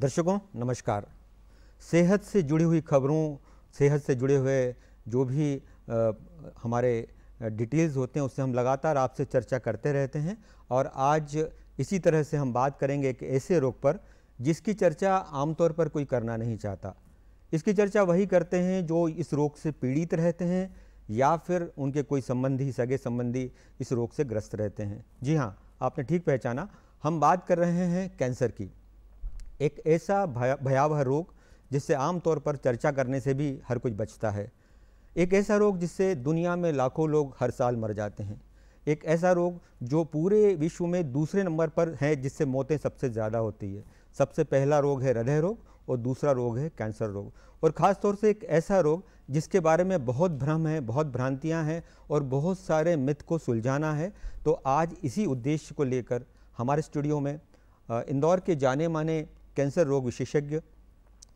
दर्शकों नमस्कार। सेहत से जुड़ी हुई खबरों, सेहत से जुड़े हुए जो भी हमारे डिटेल्स होते हैं उससे हम लगातार आपसे चर्चा करते रहते हैं और आज इसी तरह से हम बात करेंगे एक ऐसे रोग पर जिसकी चर्चा आमतौर पर कोई करना नहीं चाहता। इसकी चर्चा वही करते हैं जो इस रोग से पीड़ित रहते हैं या फिर उनके कोई संबंधी, सगे संबंधी इस रोग से ग्रस्त रहते हैं। जी हाँ, आपने ठीक पहचाना, हम बात कर रहे हैं कैंसर की। एक ऐसा भयावह रोग जिससे आमतौर पर चर्चा करने से भी हर कोई बचता है। एक ऐसा रोग जिससे दुनिया में लाखों लोग हर साल मर जाते हैं। एक ऐसा रोग जो पूरे विश्व में दूसरे नंबर पर है जिससे मौतें सबसे ज़्यादा होती है। सबसे पहला रोग है हृदय रोग और दूसरा रोग है कैंसर रोग। और ख़ास तौर से एक ऐसा रोग जिसके बारे में बहुत भ्रम है, बहुत भ्रांतियां हैं और बहुत सारे मिथ को सुलझाना है। तो आज इसी उद्देश्य को लेकर हमारे स्टूडियो में इंदौर के जाने माने कैंसर रोग विशेषज्ञ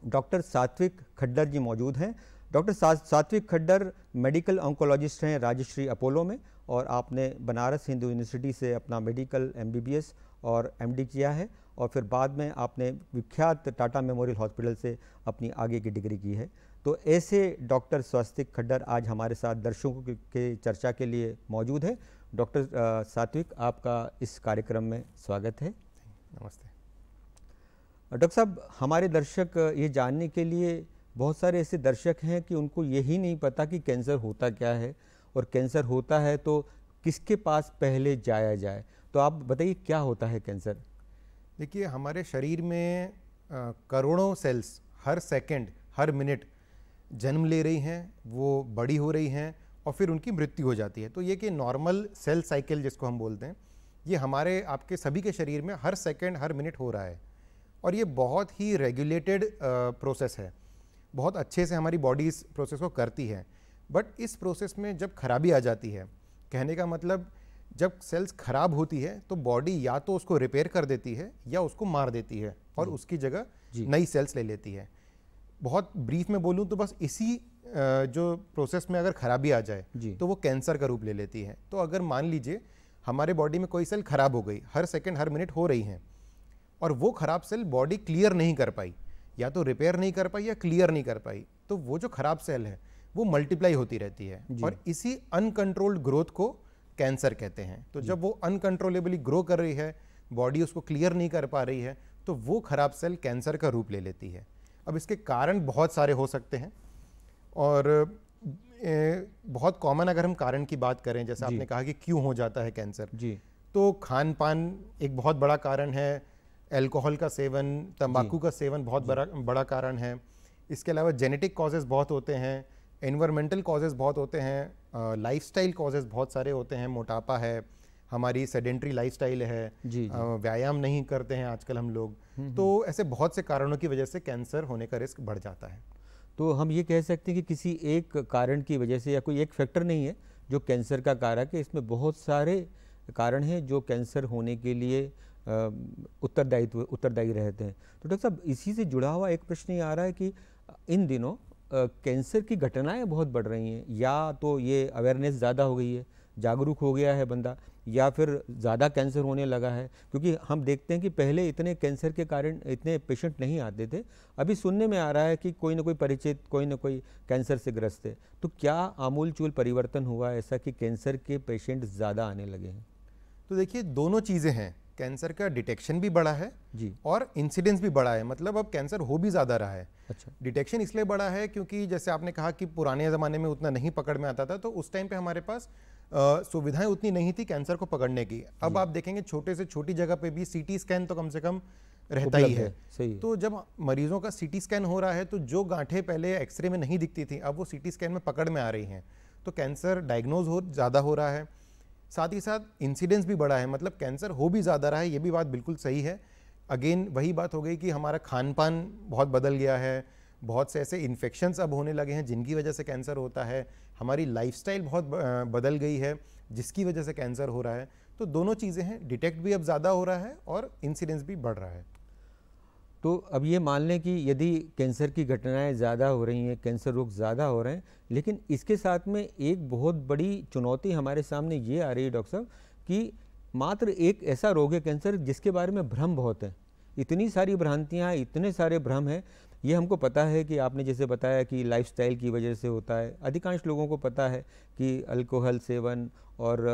डॉक्टर सात्विक खड्डर जी मौजूद हैं। डॉक्टर सात्विक खड्डर मेडिकल ऑन्कोलॉजिस्ट हैं राजश्री अपोलो में, और आपने बनारस हिंदू यूनिवर्सिटी से अपना मेडिकल MBBS और MD किया है और फिर बाद में आपने विख्यात टाटा मेमोरियल हॉस्पिटल से अपनी आगे की डिग्री की है। तो ऐसे डॉक्टर सात्विक खड्डर आज हमारे साथ दर्शकों के चर्चा के लिए मौजूद है। डॉक्टर सात्विक, आपका इस कार्यक्रम में स्वागत है। नमस्ते डॉक्टर साहब, हमारे दर्शक ये जानने के लिए, बहुत सारे ऐसे दर्शक हैं कि उनको यही नहीं पता कि कैंसर होता क्या है और कैंसर होता है तो किसके पास पहले जाया जाए। तो आप बताइए क्या होता है कैंसर? देखिए, हमारे शरीर में करोड़ों सेल्स हर सेकंड, हर मिनट जन्म ले रही हैं, वो बड़ी हो रही हैं और फिर उनकी मृत्यु हो जाती है। तो ये कि नॉर्मल सेल साइकिल जिसको हम बोलते हैं, ये हमारे आपके सभी के शरीर में हर सेकंड, हर मिनट हो रहा है और ये बहुत ही रेगुलेटेड प्रोसेस है। बहुत अच्छे से हमारी बॉडी इस प्रोसेस को करती है। बट इस प्रोसेस में जब खराबी आ जाती है, कहने का मतलब जब सेल्स खराब होती है तो बॉडी या तो उसको रिपेयर कर देती है या उसको मार देती है और उसकी जगह नई सेल्स ले लेती है। बहुत ब्रीफ में बोलूँ तो बस इसी जो प्रोसेस में अगर खराबी आ जाए तो वो कैंसर का रूप ले लेती है। तो अगर मान लीजिए हमारे बॉडी में कोई सेल खराब हो गई, हर सेकेंड, हर मिनट हो रही हैं, और वो खराब सेल बॉडी क्लियर नहीं कर पाई, या तो रिपेयर नहीं कर पाई या क्लियर नहीं कर पाई, तो वो जो खराब सेल है वो मल्टीप्लाई होती रहती है और इसी अनकंट्रोल्ड ग्रोथ को कैंसर कहते हैं। तो जब वो अनकंट्रोलेबली ग्रो कर रही है, बॉडी उसको क्लियर नहीं कर पा रही है, तो वो खराब सेल कैंसर का रूप ले लेती है। अब इसके कारण बहुत सारे हो सकते हैं और बहुत कॉमन अगर हम कारण की बात करें, जैसे आपने कहा कि क्यों हो जाता है कैंसर, तो खान पान एक बहुत बड़ा कारण है। अल्कोहल का सेवन, तंबाकू का सेवन बहुत बड़ा कारण है। इसके अलावा जेनेटिक कॉजेज़ बहुत होते हैं, एनवायरमेंटल कॉजेज़ बहुत होते हैं, लाइफस्टाइल कॉजेज़ बहुत सारे होते हैं। मोटापा है, हमारी सेडेंट्री लाइफस्टाइल है, व्यायाम नहीं करते हैं आजकल हम लोग। तो ऐसे बहुत से कारणों की वजह से कैंसर होने का रिस्क बढ़ जाता है। तो हम ये कह सकते हैं कि किसी एक कारण की वजह से, या कोई एक फैक्टर नहीं है जो कैंसर का कारक है, इसमें बहुत सारे कारण हैं जो कैंसर होने के लिए उत्तरदायी रहते हैं। तो डॉक्टर साहब, इसी से जुड़ा हुआ एक प्रश्न ये आ रहा है कि इन दिनों कैंसर की घटनाएं बहुत बढ़ रही हैं। या तो ये अवेयरनेस ज़्यादा हो गई है, जागरूक हो गया है बंदा, या फिर ज़्यादा कैंसर होने लगा है। क्योंकि हम देखते हैं कि पहले इतने कैंसर के कारण इतने पेशेंट नहीं आते थे, अभी सुनने में आ रहा है कि कोई ना कोई परिचित, कोई ना कोई कैंसर से ग्रस्त है। तो क्या आमूलचूल परिवर्तन हुआ ऐसा कि कैंसर के पेशेंट ज़्यादा आने लगे हैं? तो देखिए, दोनों चीज़ें हैं। कैंसर का डिटेक्शन भी बढ़ा है और इंसिडेंस भी बढ़ा है, मतलब अब कैंसर हो भी ज़्यादा रहा है। अच्छा। डिटेक्शन इसलिए बढ़ा है क्योंकि जैसे आपने कहा कि पुराने ज़माने में उतना नहीं पकड़ में आता था, तो उस टाइम पे हमारे पास सुविधाएं उतनी नहीं थी कैंसर को पकड़ने की। अब आप देखेंगे छोटे से छोटी जगह पे भी CT स्कैन तो कम से कम रहता ही है। सही। तो जब मरीजों का CT स्कैन हो रहा है तो जो गांठें पहले एक्सरे में नहीं दिखती थी, अब वो CT स्कैन में पकड़ में आ रही हैं। तो कैंसर डायग्नोज ज़्यादा हो रहा है, साथ ही साथ इंसिडेंस भी बढ़ा है, मतलब कैंसर हो भी ज़्यादा रहा है। ये भी बात बिल्कुल सही है। अगेन वही बात हो गई कि हमारा खान पान बहुत बदल गया है, बहुत से ऐसे इन्फेक्शंस अब होने लगे हैं जिनकी वजह से कैंसर होता है, हमारी लाइफस्टाइल बहुत बदल गई है जिसकी वजह से कैंसर हो रहा है। तो दोनों चीज़ें हैं, डिटेक्ट भी अब ज़्यादा हो रहा है और इंसिडेंस भी बढ़ रहा है। तो अब ये मान लें कि यदि कैंसर की घटनाएं ज़्यादा हो रही हैं, कैंसर रोग ज़्यादा हो रहे हैं, लेकिन इसके साथ में एक बहुत बड़ी चुनौती हमारे सामने ये आ रही है डॉक्टर साहब कि मात्र एक ऐसा रोग है कैंसर जिसके बारे में भ्रम बहुत है इतनी सारी भ्रांतियाँ, इतने सारे भ्रम हैं। ये हमको पता है कि आपने जैसे बताया कि लाइफस्टाइल की वजह से होता है। अधिकांश लोगों को पता है कि अल्कोहल सेवन और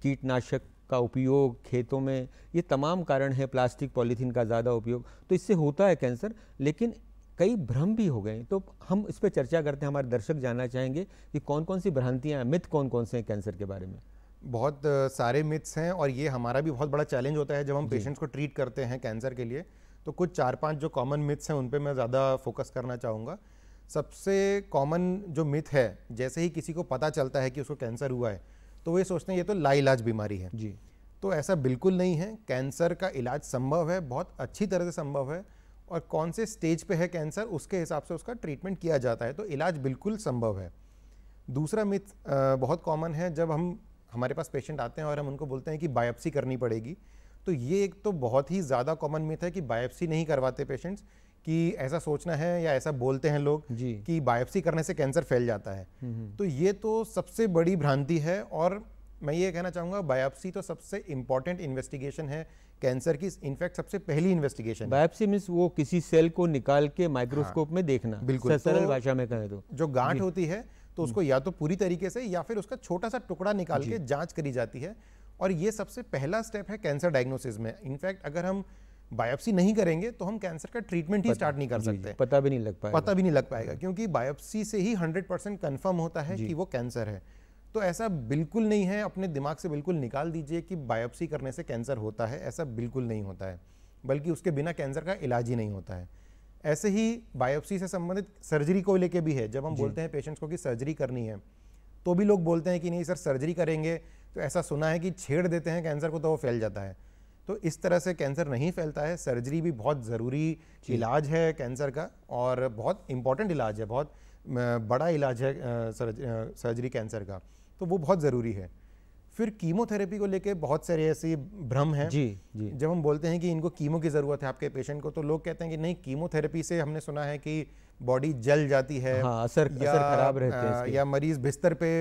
कीटनाशक का उपयोग खेतों में, ये तमाम कारण है, प्लास्टिक पॉलीथीन का ज़्यादा उपयोग, तो इससे होता है कैंसर। लेकिन कई भ्रम भी हो गए, तो हम इस पर चर्चा करते हैं। हमारे दर्शक जानना चाहेंगे कि कौन कौन सी भ्रांतियाँ, मिथ कौन कौन से हैं कैंसर के बारे में। बहुत सारे मिथ्स हैं और ये हमारा भी बहुत बड़ा चैलेंज होता है जब हम पेशेंट्स को ट्रीट करते हैं कैंसर के लिए। तो कुछ 4-5 जो कॉमन मिथ्स हैं उन पे मैं ज़्यादा फोकस करना चाहूँगा। सबसे कॉमन जो मिथ है, जैसे ही किसी को पता चलता है कि उसको कैंसर हुआ है तो वे सोचते हैं ये तो लाइलाज बीमारी है जी। तो ऐसा बिल्कुल नहीं है। कैंसर का इलाज संभव है, बहुत अच्छी तरह से संभव है, और कौन से स्टेज पे है कैंसर उसके हिसाब से उसका ट्रीटमेंट किया जाता है, तो इलाज बिल्कुल संभव है। दूसरा मिथ बहुत कॉमन है, जब हमारे पास पेशेंट आते हैं और हम उनको बोलते हैं कि बायोप्सी करनी पड़ेगी, तो ये एक तो बहुत ही ज़्यादा कॉमन मिथ है कि बायोप्सी नहीं करवाते पेशेंट्स, कि ऐसा सोचना है या ऐसा बोलते हैं लोग कि बायोप्सी करने से कैंसर फैल जाता है। तो ये तो सबसे बड़ी भ्रांति है, और मैं ये कहना चाहूँगा बायोप्सी तो सबसे इम्पॉर्टेंट इन्वेस्टिगेशन है कैंसर की, इनफैक्ट सबसे पहली इन्वेस्टिगेशन। बायोप्सी मीन्स वो किसी सेल को निकाल के माइक्रोस्कोप में देखना, बिल्कुल सरल भाषा में कहें तो जो गांठ होती है तो उसको या तो पूरी तरीके से या फिर उसका छोटा सा टुकड़ा निकाल के जांच करी जाती है, और ये सबसे पहला स्टेप है कैंसर डायग्नोसिस में। इनफैक्ट अगर हम बायोप्सी नहीं करेंगे तो हम कैंसर का ट्रीटमेंट ही स्टार्ट नहीं कर सकते, पता भी नहीं लग पाएगा, क्योंकि बायोप्सी से ही 100% कंफर्म होता है कि वो कैंसर है। तो ऐसा बिल्कुल नहीं है, अपने दिमाग से बिल्कुल निकाल दीजिए कि बायोप्सी करने से कैंसर होता है, ऐसा बिल्कुल नहीं होता है, बल्कि उसके बिना कैंसर का इलाज ही नहीं होता है। ऐसे ही बायोप्सी से संबंधित सर्जरी को लेके भी है। जब हम बोलते हैं पेशेंट्स को कि सर्जरी करनी है तो भी लोग बोलते हैं कि नहीं सर सर्जरी करेंगे तो ऐसा सुना है कि छेड़ देते हैं कैंसर को तो वो फैल जाता है। तो इस तरह से कैंसर नहीं फैलता है। सर्जरी भी बहुत ज़रूरी इलाज है कैंसर का, और बहुत इंपॉर्टेंट इलाज है, बहुत बड़ा इलाज है सर्जरी कैंसर का, तो वो बहुत ज़रूरी है। फिर कीमोथेरेपी को लेके बहुत सारे ऐसे भ्रम हैं। जब हम बोलते हैं कि इनको कीमो की ज़रूरत है आपके पेशेंट को, तो लोग कहते हैं कि नहीं, कीमोथेरेपी से हमने सुना है कि बॉडी जल जाती है, असर खराब रहते हैं, या मरीज़ बिस्तर पे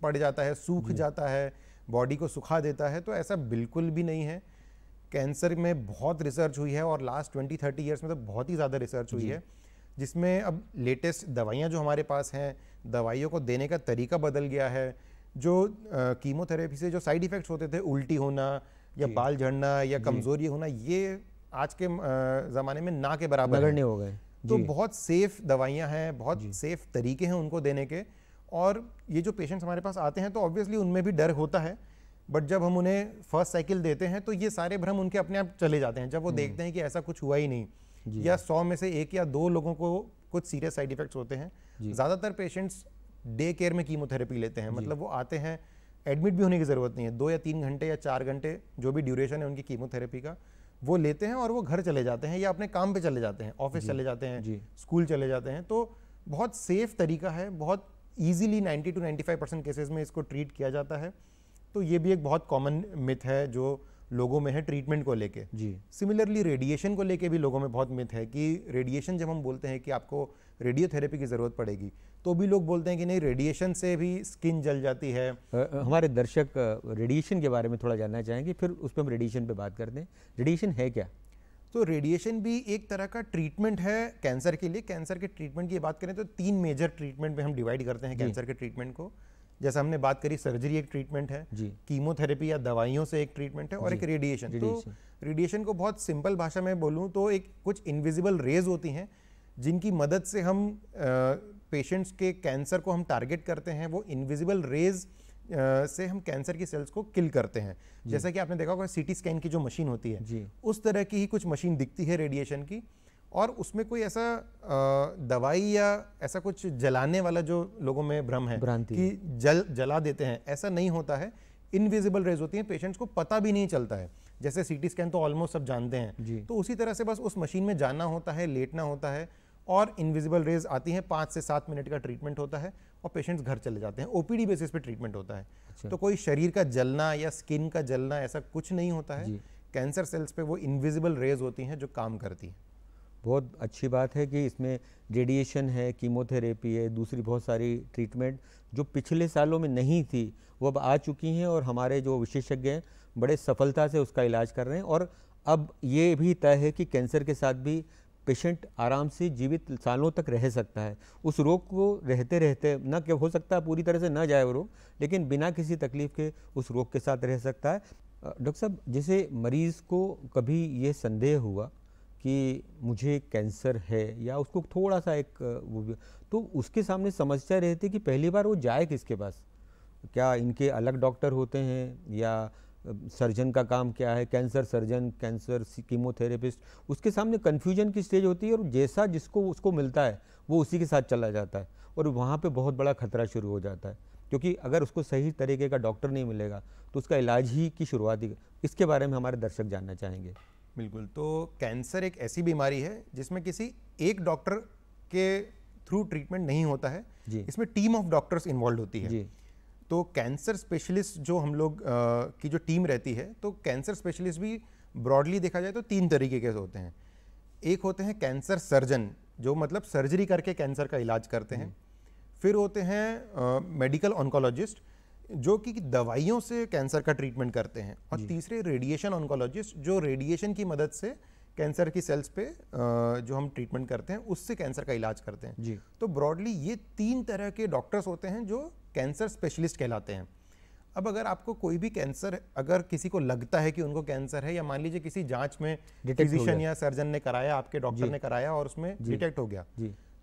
पड़ जाता है, सूख जाता है, बॉडी को सुखा देता है। तो ऐसा बिल्कुल भी नहीं है। कैंसर में बहुत रिसर्च हुई है और लास्ट 20-30 ईयर्स में तो बहुत ही ज़्यादा रिसर्च हुई है, जिसमें अब लेटेस्ट दवाइयाँ जो हमारे पास हैं, दवाइयों को देने का तरीका बदल गया है। जो कीमोथेरेपी से जो साइड इफ़ेक्ट्स होते थे, उल्टी होना या बाल झड़ना या कमज़ोरी होना, ये आज के ज़माने में ना के बराबर नगण्य हो गए। तो बहुत सेफ़ दवाइयाँ हैं, बहुत सेफ़ तरीके हैं उनको देने के। और ये जो पेशेंट्स हमारे पास आते हैं तो ऑब्वियसली उनमें भी डर होता है, बट जब हम उन्हें फर्स्ट साइकिल देते हैं तो ये सारे भ्रम उनके अपने आप चले जाते हैं। जब वो देखते हैं कि ऐसा कुछ हुआ ही नहीं, या 100 में से 1 या 2 लोगों को कुछ सीरियस साइड इफ़ेक्ट्स होते हैं। ज़्यादातर पेशेंट्स डे केयर में कीमोथेरेपी लेते हैं, मतलब वो आते हैं, एडमिट भी होने की ज़रूरत नहीं है, 2 या 3 घंटे या 4 घंटे जो भी ड्यूरेशन है उनकी कीमोथेरेपी का, वो लेते हैं और वो घर चले जाते हैं या अपने काम पे चले जाते हैं, ऑफिस चले जाते हैं, स्कूल चले जाते हैं। तो बहुत सेफ तरीका है, बहुत ईजिली 90 to 95% केसेस में इसको ट्रीट किया जाता है। तो ये भी एक बहुत कॉमन मिथ है जो लोगों में है ट्रीटमेंट को लेके। सिमिलरली रेडिएशन को लेके भी लोगों में बहुत मिथ है कि रेडिएशन, जब हम बोलते हैं कि आपको रेडियोथेरेपी की ज़रूरत पड़ेगी, तो भी लोग बोलते हैं कि नहीं, रेडिएशन से भी स्किन जल जाती है। हमारे दर्शक रेडिएशन के बारे में थोड़ा जानना चाहेंगे, फिर उस पर हम रेडिएशन पे बात करते हैं। रेडिएशन है क्या? तो रेडिएशन भी एक तरह का ट्रीटमेंट है कैंसर के लिए। कैंसर के ट्रीटमेंट की बात करें तो 3 मेजर ट्रीटमेंट में हम डिवाइड करते हैं कैंसर के ट्रीटमेंट को। जैसा हमने बात करी, सर्जरी एक ट्रीटमेंट है, कीमोथेरेपी या दवाइयों से एक ट्रीटमेंट है, और एक रेडिएशन। तो रेडिएशन को बहुत सिंपल भाषा में बोलूँ तो एक कुछ इनविजिबल रेज होती हैं जिनकी मदद से हम पेशेंट्स के कैंसर को हम टारगेट करते हैं। वो इनविजिबल रेज से हम कैंसर की सेल्स को किल करते हैं। जैसा कि आपने देखा होगा सीटी स्कैन की जो मशीन होती है, उस तरह की ही कुछ मशीन दिखती है रेडिएशन की, और उसमें कोई ऐसा दवाई या ऐसा कुछ जलाने वाला जो लोगों में भ्रम है कि जला देते हैं, ऐसा नहीं होता है। इनविजिबल रेज होती हैं, पेशेंट्स को पता भी नहीं चलता है। जैसे सीटी स्कैन तो ऑलमोस्ट सब जानते हैं, तो उसी तरह से बस उस मशीन में जाना होता है, लेटना होता है, और इनविजिबल रेज आती हैं। 5 से 7 मिनट का ट्रीटमेंट होता है और पेशेंट्स घर चले जाते हैं। ओपीडी बेसिस पे ट्रीटमेंट होता है। तो कोई शरीर का जलना या स्किन का जलना ऐसा कुछ नहीं होता है। कैंसर सेल्स पे वो इनविजिबल रेज होती हैं जो काम करती हैं। बहुत अच्छी बात है कि इसमें रेडिएशन है, कीमोथेरेपी है, दूसरी बहुत सारी ट्रीटमेंट जो पिछले सालों में नहीं थी वो अब आ चुकी हैं, और हमारे जो विशेषज्ञ हैं बड़े सफलता से उसका इलाज कर रहे हैं। और अब ये भी तय है कि कैंसर के साथ भी पेशेंट आराम से जीवित सालों तक रह सकता है। उस रोग को रहते रहते न क्या हो सकता है पूरी तरह से न जाए वो रोग, लेकिन बिना किसी तकलीफ के उस रोग के साथ रह सकता है। डॉक्टर साहब, जैसे मरीज़ को कभी ये संदेह हुआ कि मुझे कैंसर है या उसको थोड़ा सा तो उसके सामने समस्या रहती है कि पहली बार वो जाए किसके पास? क्या इनके अलग डॉक्टर होते हैं या सर्जन का काम क्या है, कैंसर सर्जन, कैंसर कीमोथेरेपिस्ट, उसके सामने कन्फ्यूजन की स्टेज होती है और जैसा जिसको उसको मिलता है वो उसी के साथ चला जाता है और वहाँ पे बहुत बड़ा खतरा शुरू हो जाता है, क्योंकि अगर उसको सही तरीके का डॉक्टर नहीं मिलेगा तो उसका इलाज ही की शुरुआत ही। इसके बारे में हमारे दर्शक जानना चाहेंगे। बिल्कुल, तो कैंसर एक ऐसी बीमारी है जिसमें किसी एक डॉक्टर के थ्रू ट्रीटमेंट नहीं होता है जी। इसमें टीम ऑफ डॉक्टर्स इन्वॉल्व होती है जी। तो कैंसर स्पेशलिस्ट जो हम लोग की जो टीम रहती है, तो कैंसर स्पेशलिस्ट भी ब्रॉडली देखा जाए तो 3 तरीके के होते हैं। एक होते हैं कैंसर सर्जन, जो मतलब सर्जरी करके कैंसर का इलाज करते हैं। फिर होते हैं मेडिकल ऑन्कोलॉजिस्ट, जो कि दवाइयों से कैंसर का ट्रीटमेंट करते हैं। और तीसरे रेडिएशन ऑन्कोलॉजिस्ट, जो रेडिएशन की मदद से कैंसर की सेल्स पे जो हम ट्रीटमेंट करते हैं उससे कैंसर का इलाज करते हैं जी। तो ब्रॉडली ये 3 तरह के डॉक्टर्स होते हैं जो कैंसर स्पेशलिस्ट कहलाते हैं। अब अगर आपको कोई भी कैंसर, अगर किसी को लगता है कि उनको कैंसर है, या मान लीजिए किसी जांच में फिजिशियन या सर्जन ने कराया, आपके डॉक्टर ने कराया और उसमें डिटेक्ट हो गया,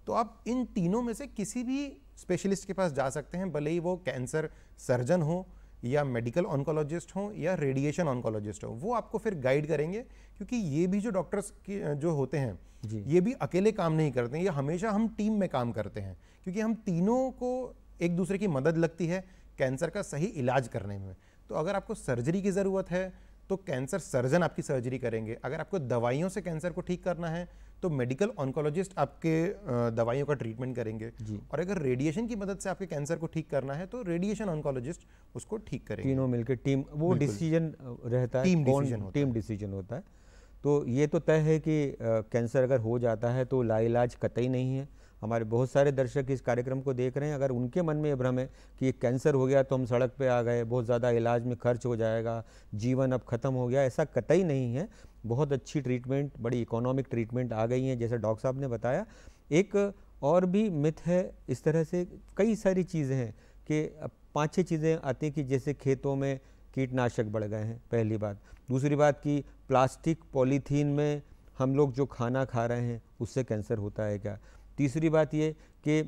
तो आप इन तीनों में से किसी भी स्पेशलिस्ट के पास जा सकते हैं, भले ही वो कैंसर सर्जन हो या मेडिकल ऑन्कोलॉजिस्ट हो या रेडिएशन ऑन्कोलॉजिस्ट हो। वो आपको फिर गाइड करेंगे, क्योंकि ये भी जो डॉक्टर्स जो होते हैं ये भी अकेले काम नहीं करते हैं, ये हमेशा हम टीम में काम करते हैं, क्योंकि हम तीनों को एक दूसरे की मदद लगती है कैंसर का सही इलाज करने में। तो अगर आपको सर्जरी की ज़रूरत है तो कैंसर सर्जन आपकी सर्जरी करेंगे। अगर आपको दवाइयों से कैंसर को ठीक करना है तो मेडिकल ऑन्कोलॉजिस्ट आपके दवाइयों का ट्रीटमेंट करेंगे। और अगर रेडिएशन की मदद से आपके कैंसर को ठीक करना है तो रेडिएशन ऑन्कोलॉजिस्ट उसको ठीक करेंगे। तीनों मिलकर टीम, वो डिसीजन रहता है, टीम डिसीजन होता है। तो ये तो तय है कि कैंसर अगर हो जाता है तो लाइलाज कतई नहीं है। हमारे बहुत सारे दर्शक इस कार्यक्रम को देख रहे हैं, अगर उनके मन में ये भ्रम है कि ये कैंसर हो गया तो हम सड़क पे आ गए, बहुत ज़्यादा इलाज में खर्च हो जाएगा, जीवन अब ख़त्म हो गया, ऐसा कतई नहीं है। बहुत अच्छी ट्रीटमेंट, बड़ी इकोनॉमिक ट्रीटमेंट आ गई हैं, जैसे डॉक्टर साहब ने बताया। एक और भी मिथ है, इस तरह से कई सारी चीज़ें हैं कि 5-6 चीज़ें आती हैं कि जैसे खेतों में कीटनाशक बढ़ गए हैं, पहली बात। दूसरी बात कि प्लास्टिक पॉलीथीन में हम लोग जो खाना खा रहे हैं उससे कैंसर होता है क्या। तीसरी बात ये कि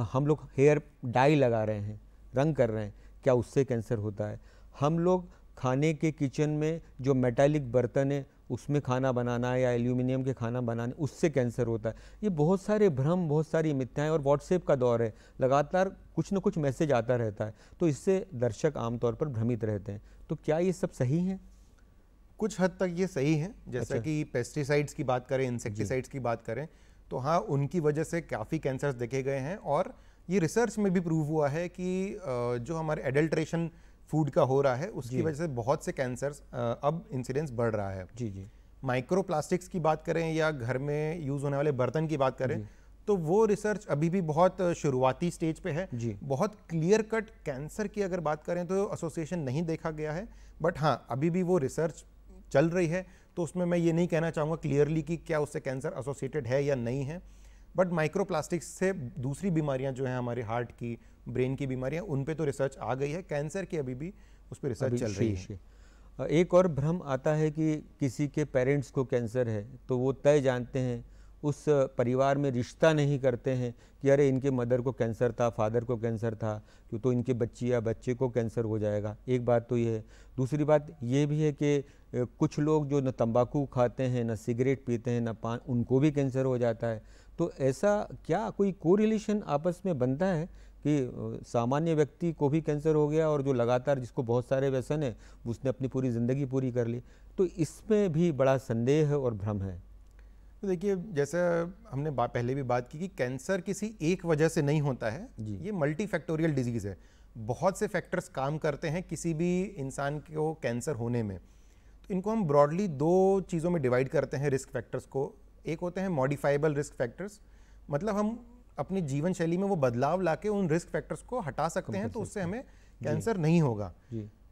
हम लोग हेयर डाई लगा रहे हैं, रंग कर रहे हैं, क्या उससे कैंसर होता है। हम लोग खाने के किचन में जो मेटालिक बर्तन है उसमें खाना बनाना या एल्यूमिनियम के खाना बनाने, उससे कैंसर होता है। ये बहुत सारे भ्रम, बहुत सारी मिथ्याएं, और व्हाट्सएप का दौर है, लगातार कुछ न कुछ मैसेज आता रहता है, तो इससे दर्शक आमतौर पर भ्रमित रहते हैं। तो क्या ये सब सही है? कुछ हद तक ये सही है, जैसा कि पेस्टिसाइड्स की बात करें, इंसेक्टिसाइड्स की बात करें, तो हाँ, उनकी वजह से काफ़ी कैंसर्स देखे गए हैं। और ये रिसर्च में भी प्रूव हुआ है कि जो हमारे एडल्ट्रेशन फूड का हो रहा है उसकी वजह से बहुत से कैंसर्स अब इंसिडेंस बढ़ रहा है। जी। माइक्रो प्लास्टिक्स की बात करें या घर में यूज़ होने वाले बर्तन की बात करें, तो वो रिसर्च अभी भी बहुत शुरुआती स्टेज पे है। बहुत क्लियर कट कैंसर की अगर बात करें तो एसोसिएशन नहीं देखा गया है, बट हाँ, अभी भी वो रिसर्च चल रही है, तो उसमें मैं ये नहीं कहना चाहूँगा क्लियरली कि क्या उससे कैंसर एसोसिएटेड है या नहीं है। बट माइक्रो प्लास्टिक्स से दूसरी बीमारियां जो हैं, हमारे हार्ट की, ब्रेन की बीमारियां, उन पे तो रिसर्च आ गई है। कैंसर की अभी भी उस पर रिसर्च चल रही है। एक और भ्रम आता है कि किसी के पेरेंट्स को कैंसर है तो वो तय जानते हैं, उस परिवार में रिश्ता नहीं करते हैं कि अरे इनके मदर को कैंसर था, फादर को कैंसर था, क्यों तो इनके बच्ची या बच्चे को कैंसर हो जाएगा। एक बात तो ये है। दूसरी बात ये भी है कि कुछ लोग जो न तंबाकू खाते हैं, न सिगरेट पीते हैं, न पान, उनको भी कैंसर हो जाता है। तो ऐसा क्या कोई कोरिलेशन आपस में बनता है कि सामान्य व्यक्ति को भी कैंसर हो गया और जो लगातार, जिसको बहुत सारे व्यसन है, उसने अपनी पूरी ज़िंदगी पूरी कर ली? तो इसमें भी बड़ा संदेह और भ्रम है। तो देखिए, जैसे हमने पहले भी बात की कि कैंसर किसी एक वजह से नहीं होता है, ये मल्टी फैक्टोरियल डिजीज़ है। बहुत से फैक्टर्स काम करते हैं किसी भी इंसान को कैंसर होने में। तो इनको हम ब्रॉडली 2 चीज़ों में डिवाइड करते हैं रिस्क फैक्टर्स को। एक होते हैं मॉडिफाइबल रिस्क फैक्टर्स, मतलब हम अपनी जीवन शैली में वो बदलाव लाके उन रिस्क फैक्टर्स को हटा सकते हैं, तो उससे हमें कैंसर नहीं होगा।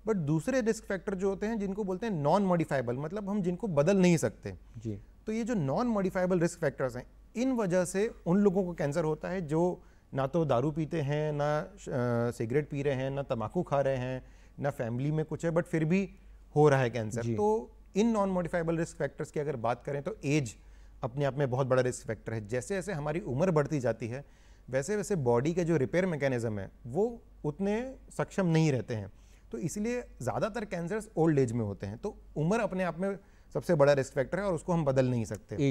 बट दूसरे रिस्क फैक्टर जो होते हैं जिनको बोलते हैं नॉन मॉडिफाइबल, मतलब हम जिनको बदल नहीं सकते जी। तो ये जो नॉन मॉडिफाइबल रिस्क फैक्टर्स हैं, इन वजह से उन लोगों को कैंसर होता है जो ना तो दारू पीते हैं, ना सिगरेट पी रहे हैं, ना तम्बाकू खा रहे हैं, ना फैमिली में कुछ है, बट फिर भी हो रहा है कैंसर। तो in non modifiable risk factors की अगर बात करें तो एज अपने आप में बहुत बड़ा रिस्क फैक्टर है। जैसे जैसे हमारी उम्र बढ़ती जाती है वैसे वैसे बॉडी के जो रिपेयर मैकेनिज्म है वो उतने सक्षम नहीं रहते हैं, तो इसलिए ज़्यादातर कैंसर्स ओल्ड एज में होते हैं। तो उम्र अपने आप में सबसे बड़ा रिस्क फैक्टर है और उसको हम बदल नहीं सकते।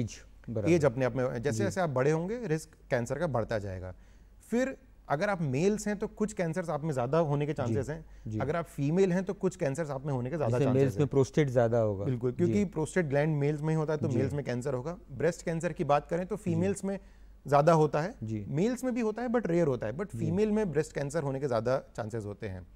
एज अपने आप में जैसे जैसे आप बड़े होंगे रिस्क कैंसर का बढ़ता जाएगा। फिर अगर आप मेल्स हैं तो कुछ कैंसर्स आप में ज़्यादा होने के चांसेस हैं, अगर आप फीमेल हैं तो कुछ कैंसर्स आप में होने के ज़्यादा चांसेस हैं। मेल्स में प्रोस्टेट ज़्यादा होगा, बिल्कुल, क्योंकि प्रोस्टेट ग्लैंड मेल्स में ही होता है तो मेल्स में कैंसर होगा। ब्रेस्ट कैंसर की बात करें तो फीमेल्स में ज़्यादा होता है, मेल्स में भी होता है बट रेयर होता है, बट फीमेल में ब्रेस्ट कैंसर होने के ज़्यादा चांसेस होते हैं।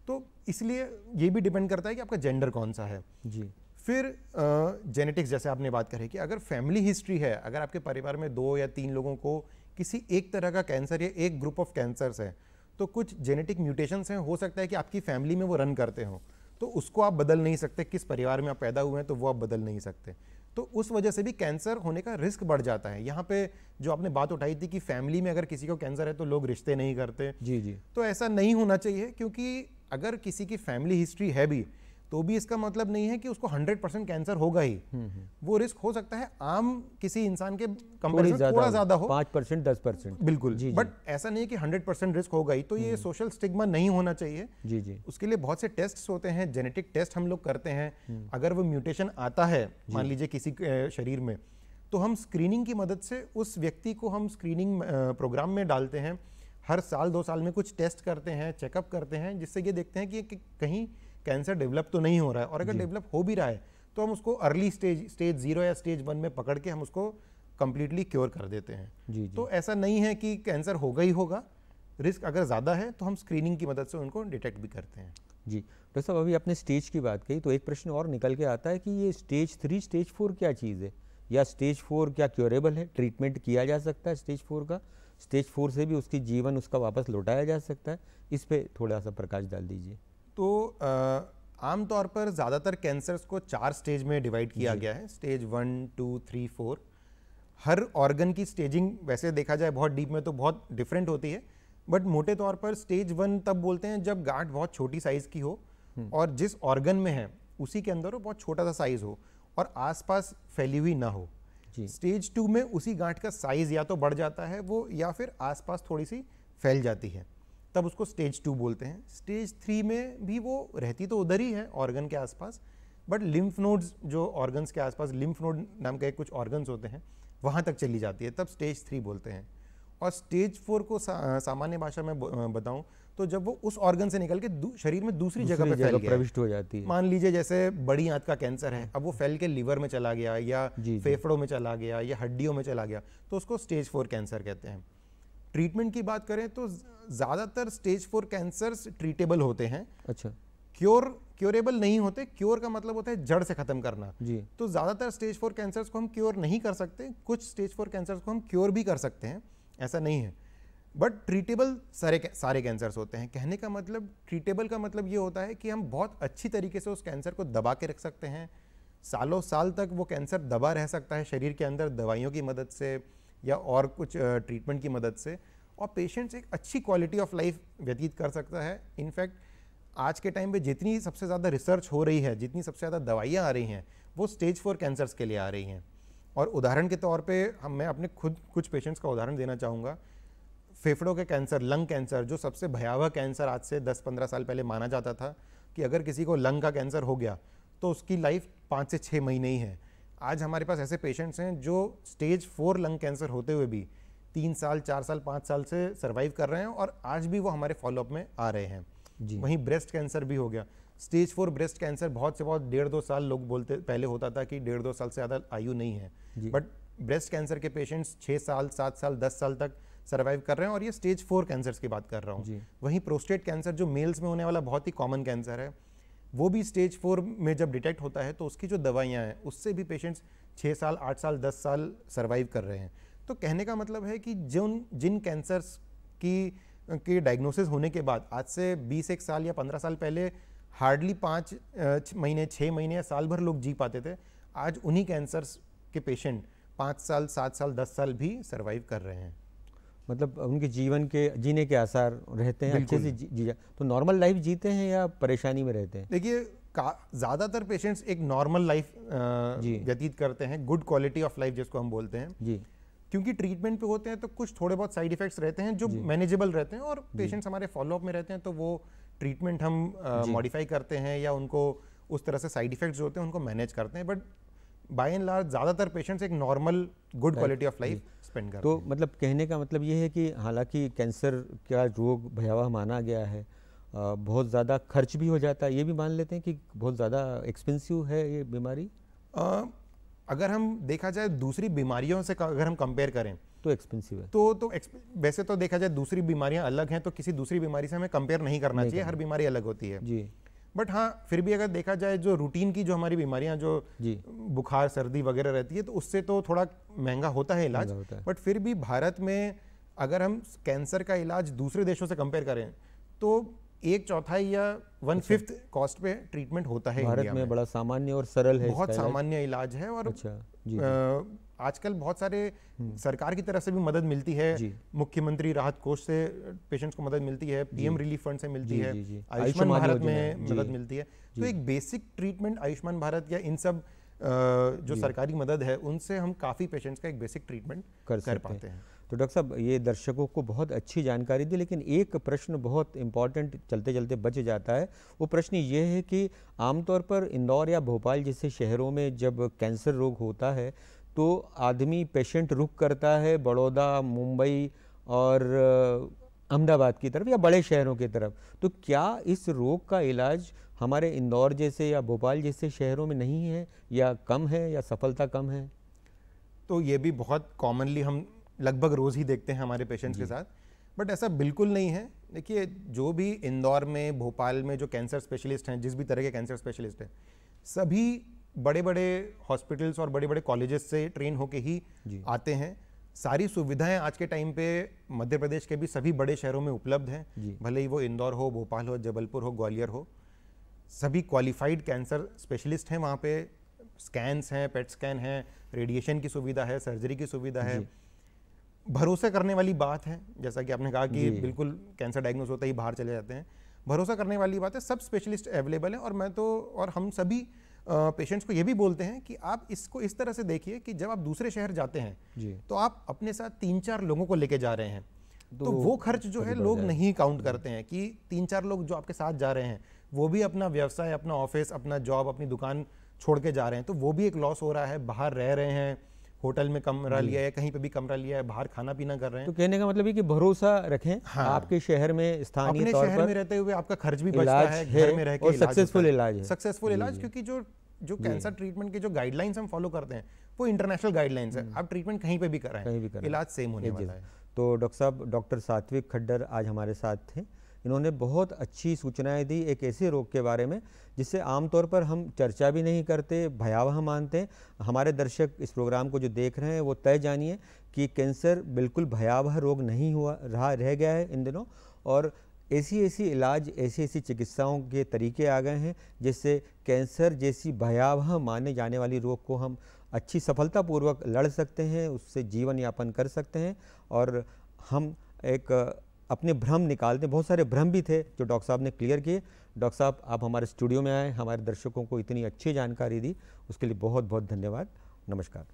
तो इसलिए ये भी डिपेंड करता है कि आपका जेंडर कौन सा है जी। फिर जेनेटिक्स जैसे आपने बात करी कि अगर फैमिली हिस्ट्री है, अगर आपके परिवार में 2 या 3 लोगों को किसी एक तरह का कैंसर या एक ग्रुप ऑफ कैंसर्स है तो कुछ जेनेटिक म्यूटेशंस हैं, हो सकता है कि आपकी फैमिली में वो रन करते हों, तो उसको आप बदल नहीं सकते। किस परिवार में आप पैदा हुए हैं तो वो आप बदल नहीं सकते, तो उस वजह से भी कैंसर होने का रिस्क बढ़ जाता है। यहाँ पे जो आपने बात उठाई थी कि फैमिली में अगर किसी को कैंसर है तो लोग रिश्ते नहीं करते जी जी, तो ऐसा नहीं होना चाहिए, क्योंकि अगर किसी की फैमिली हिस्ट्री है भी तो भी इसका मतलब नहीं है कि उसको 100% कैंसर होगा ही। वो रिस्क हो सकता है आम किसी इंसान के कंपैरिजन थोड़ा ज्यादा हो, 5% 10%, बिल्कुल, बट ऐसा नहीं कि 100% रिस्क होगा ही। तो ये सोशल स्टिग्मा नहीं होना चाहिए जी जी। उसके लिए बहुत से टेस्ट होते हैं, जेनेटिक टेस्ट हम लोग करते हैं। अगर वो म्यूटेशन आता है मान लीजिए किसी शरीर में, तो हम स्क्रीनिंग की मदद से उस व्यक्ति को हम स्क्रीनिंग प्रोग्राम में डालते हैं। हर साल 2 साल में कुछ टेस्ट करते हैं, चेकअप करते हैं, जिससे ये देखते हैं कि कहीं कैंसर डेवलप तो नहीं हो रहा है, और अगर डेवलप हो भी रहा है तो हम उसको अर्ली स्टेज 0 या स्टेज 1 में पकड़ के हम उसको कंप्लीटली क्योर कर देते हैं जी। तो ऐसा नहीं है कि कैंसर होगा ही होगा, रिस्क अगर ज़्यादा है तो हम स्क्रीनिंग की मदद से उनको डिटेक्ट भी करते हैं जी। डॉक्टर साहब अभी आपने स्टेज की बात कही तो एक प्रश्न और निकल के आता है कि ये स्टेज 3 स्टेज 4 क्या चीज़ है, या स्टेज 4 क्या क्योरेबल है, ट्रीटमेंट किया जा सकता है स्टेज 4 का, स्टेज 4 से भी उसकी जीवन उसका वापस लौटाया जा सकता है, इस पर थोड़ा सा प्रकाश डाल दीजिए। तो आमतौर पर ज़्यादातर कैंसर्स को 4 स्टेज में डिवाइड किया गया है, स्टेज 1, 2, 3, 4। हर ऑर्गन की स्टेजिंग वैसे देखा जाए बहुत डीप में तो बहुत डिफरेंट होती है, बट मोटे तौर पर स्टेज 1 तब बोलते हैं जब गांठ बहुत छोटी साइज़ की हो और जिस ऑर्गन में है उसी के अंदर वो बहुत छोटा सा साइज़ हो और आसपास फैली हुई ना हो। स्टेज 2 में उसी गांठ का साइज़ या तो बढ़ जाता है वो, या फिर आसपास थोड़ी सी फैल जाती है, तब उसको स्टेज 2 बोलते हैं। स्टेज 3 में भी वो रहती तो उधर ही है ऑर्गन के आसपास, बट लिम्फ नोड्स जो ऑर्गन्स के आसपास लिम्फ नोड नाम के कुछ ऑर्गन्स होते हैं वहाँ तक चली जाती है, तब स्टेज 3 बोलते हैं। और स्टेज 4 को सामान्य भाषा में बताऊं तो जब वो उस ऑर्गन से निकल के शरीर में दूसरी जगह पे फैल गया, प्रविष्ट हो जाती है। मान लीजिए जैसे बड़ी आंत का कैंसर है, अब वो फैल के लिवर में चला गया या फेफड़ों में चला गया या हड्डियों में चला गया, तो उसको स्टेज 4 कैंसर कहते हैं। ट्रीटमेंट की बात करें तो ज़्यादातर स्टेज 4 कैंसर्स ट्रीटेबल होते हैं। अच्छा, क्योरेबल नहीं होते। क्योर का मतलब होता है जड़ से खत्म करना जी। तो ज़्यादातर स्टेज 4 कैंसर्स को हम क्योर नहीं कर सकते, कुछ स्टेज 4 कैंसर्स को हम क्योर भी कर सकते हैं, ऐसा नहीं है, बट ट्रीटेबल सारे कैंसर्स होते हैं। कहने का मतलब ट्रीटेबल का मतलब ये होता है कि हम बहुत अच्छी तरीके से उस कैंसर को दबा के रख सकते हैं, सालों साल तक वो कैंसर दबा रह सकता है शरीर के अंदर दवाइयों की मदद से या और कुछ ट्रीटमेंट की मदद से, और पेशेंट्स एक अच्छी क्वालिटी ऑफ लाइफ व्यतीत कर सकता है। इनफैक्ट आज के टाइम पे जितनी सबसे ज़्यादा रिसर्च हो रही है, जितनी सबसे ज़्यादा दवाइयाँ आ रही हैं, वो स्टेज 4 कैंसर्स के लिए आ रही हैं। और उदाहरण के तौर पे मैं अपने खुद कुछ पेशेंट्स का उदाहरण देना चाहूँगा। फेफड़ों के कैंसर, लंग कैंसर, जो सबसे भयावह कैंसर आज से 10-15 साल पहले माना जाता था कि अगर किसी को लंग का कैंसर हो गया तो उसकी लाइफ 5 से 6 महीने ही है। आज हमारे पास ऐसे पेशेंट्स हैं जो स्टेज 4 लंग कैंसर होते हुए भी 3 साल, 4 साल, 5 साल से सर्वाइव कर रहे हैं और आज भी वो हमारे फॉलोअप में आ रहे हैं जी। वहीं ब्रेस्ट कैंसर भी हो गया। स्टेज 4 ब्रेस्ट कैंसर बहुत 1.5-2 साल लोग बोलते पहले होता था कि 1.5-2 साल से ज़्यादा आयु नहीं है, बट ब्रेस्ट कैंसर के पेशेंट्स 6 साल, 7 साल, 10 साल तक सर्वाइव कर रहे हैं, और ये स्टेज 4 कैंसर्स की बात कर रहा हूँ। वहीं प्रोस्टेट कैंसर जो मेल्स में होने वाला बहुत ही कॉमन कैंसर है, वो भी स्टेज 4 में जब डिटेक्ट होता है तो उसकी जो दवाइयाँ हैं उससे भी पेशेंट्स 6 साल, 8 साल, 10 साल सर्वाइव कर रहे हैं। तो कहने का मतलब है कि जिन कैंसर्स की डायग्नोसिस होने के बाद आज से 20 साल या 15 साल पहले हार्डली 5 महीने, 6 महीने या साल भर लोग जी पाते थे। आज उन्हीं कैंसर्स के पेशेंट 5 साल, 7 साल, 10 साल भी सर्वाइव कर रहे हैं। मतलब उनके जीवन के जीने के आसार रहते हैं, अच्छे से जी तो नॉर्मल लाइफ जीते हैं या परेशानी में रहते हैं? देखिए, ज़्यादातर पेशेंट्स एक नॉर्मल लाइफ व्यतीत करते हैं, गुड क्वालिटी ऑफ लाइफ जिसको हम बोलते हैं जी। क्योंकि ट्रीटमेंट पे होते हैं तो कुछ थोड़े बहुत साइड इफेक्ट्स रहते हैं जो मैनेजेबल रहते हैं, और पेशेंट्स हमारे फॉलोअप में रहते हैं तो वो ट्रीटमेंट हम मॉडिफाई करते हैं या उनको उस तरह से साइड इफेक्ट्स जो होते हैं उनको मैनेज करते हैं। बट बाय एंड लार्ज ज़्यादातर पेशेंट्स एक normal good quality of life spend करते हैं। तो मतलब कहने का मतलब ये है कि हालांकि कैंसर का रोग भयावह माना गया है, बहुत ज़्यादा खर्च भी हो जाता है, ये भी मान लेते हैं कि बहुत ज़्यादा एक्सपेंसिव है ये बीमारी? अगर हम देखा जाए दूसरी बीमारियों से अगर हम कंपेयर करें तो एक्सपेंसिव है। तो वैसे तो देखा जाए दूसरी बीमारियां अलग हैं, तो किसी दूसरी बीमारी से हमें कंपेयर नहीं करना चाहिए, हर बीमारी अलग होती है जी। बट हाँ, फिर भी अगर देखा जाए जो रूटीन की जो हमारी बीमारियां जो बुखार सर्दी वगैरह रहती है तो उससे तो थोड़ा महंगा होता है इलाज, बट फिर भी भारत में अगर हम कैंसर का इलाज दूसरे देशों से कंपेयर करें तो 1/4 या 1/5 कॉस्ट पे ट्रीटमेंट होता है। भारत में बड़ा सामान्य और सरल है, बहुत सामान्य इलाज है। और आजकल बहुत सारे सरकार की तरफ से भी मदद मिलती है, मुख्यमंत्री राहत कोष से पेशेंट्स को मदद मिलती है, पीएम रिलीफ फंड से मिलती है, आयुष्मान भारत में मदद मिलती है। तो एक बेसिक ट्रीटमेंट आयुष्मान भारत या इन सब जो सरकारी मदद है उनसे हम काफ़ी पेशेंट्स का एक बेसिक ट्रीटमेंट कर पाते हैं। तो डॉक्टर साहब, ये दर्शकों को बहुत अच्छी जानकारी दी, लेकिन एक प्रश्न बहुत इम्पॉर्टेंट चलते चलते बच जाता है। वो प्रश्न ये है कि आमतौर पर इंदौर या भोपाल जैसे शहरों में जब कैंसर रोग होता है तो आदमी पेशेंट रुख करता है बड़ौदा, मुंबई और अहमदाबाद की तरफ या बड़े शहरों की तरफ। तो क्या इस रोग का इलाज हमारे इंदौर जैसे या भोपाल जैसे शहरों में नहीं है, या कम है, या सफलता कम है? तो ये भी बहुत कॉमनली हम लगभग रोज़ ही देखते हैं हमारे पेशेंट्स के साथ, बट ऐसा बिल्कुल नहीं है। देखिए, जो भी इंदौर में, भोपाल में जो कैंसर स्पेशलिस्ट हैं, जिस भी तरह के कैंसर स्पेशलिस्ट हैं, सभी बड़े बड़े हॉस्पिटल्स और बड़े बड़े कॉलेजेस से ट्रेन होके ही आते हैं। सारी सुविधाएं आज के टाइम पे मध्य प्रदेश के भी सभी बड़े शहरों में उपलब्ध हैं, भले ही वो इंदौर हो, भोपाल हो, जबलपुर हो, ग्वालियर हो। सभी क्वालिफाइड कैंसर स्पेशलिस्ट हैं वहाँ पे। स्कैन्स हैं, पेट स्कैन हैं, रेडिएशन की सुविधा है, सर्जरी की सुविधा है। भरोसा करने वाली बात है, जैसा कि आपने कहा कि बिल्कुल कैंसर डायग्नोस होता ही बाहर चले जाते हैं, भरोसा करने वाली बात है। सब स्पेशलिस्ट अवेलेबल हैं और हम सभी पेशेंट्स को ये भी बोलते हैं कि आप इसको इस तरह से देखिए कि जब आप दूसरे शहर जाते हैं तो आप अपने साथ 3-4 लोगों को लेके जा रहे हैं, तो वो खर्च जो है लोग नहीं काउंट करते हैं कि 3-4 लोग जो आपके साथ जा रहे हैं वो भी अपना व्यवसाय, अपना ऑफिस, अपना जॉब, अपनी दुकान छोड़ के जा रहे हैं, तो वो भी एक लॉस हो रहा है। बाहर रह रहे हैं, होटल में कमरा लिया है, कहीं पे भी कमरा लिया है, बाहर खाना पीना कर रहे हैं। तो कहने का मतलब है कि भरोसा रखें। हाँ, आपके शहर में स्थानीय अपने तौर शहर पर में रहते हुए आपका खर्च भी बचता है, घर में रह के सक्सेसफुल इलाज है। सक्सेसफुल इलाज, क्योंकि जो कैंसर ट्रीटमेंट के जो गाइडलाइंस हम फॉलो करते हैं वो इंटरनेशनल गाइडलाइंस है। आप ट्रीटमेंट कहीं पे भी कराएं, इलाज सेम होने वाला है। तो डॉक्टर साहब, डॉक्टर सात्विक खड्डर आज हमारे साथ थे। इन्होंने बहुत अच्छी सूचनाएं दी एक ऐसे रोग के बारे में जिससे आमतौर पर हम चर्चा भी नहीं करते, भयावह मानते हैं। हमारे दर्शक इस प्रोग्राम को जो देख रहे हैं वो तय जानिए कि कैंसर बिल्कुल भयावह रोग नहीं रह गया है इन दिनों, और ऐसी इलाज, ऐसी चिकित्साओं के तरीके आ गए हैं जिससे कैंसर जैसी भयावह माने जाने वाली रोग को हम अच्छी सफलतापूर्वक लड़ सकते हैं, उससे जीवन यापन कर सकते हैं। और हम एक अपने भ्रम निकालते हैं, बहुत सारे भ्रम भी थे जो डॉक्टर साहब ने क्लियर किए। डॉक्टर साहब, आप हमारे स्टूडियो में आए, हमारे दर्शकों को इतनी अच्छी जानकारी दी, उसके लिए बहुत बहुत धन्यवाद। नमस्कार।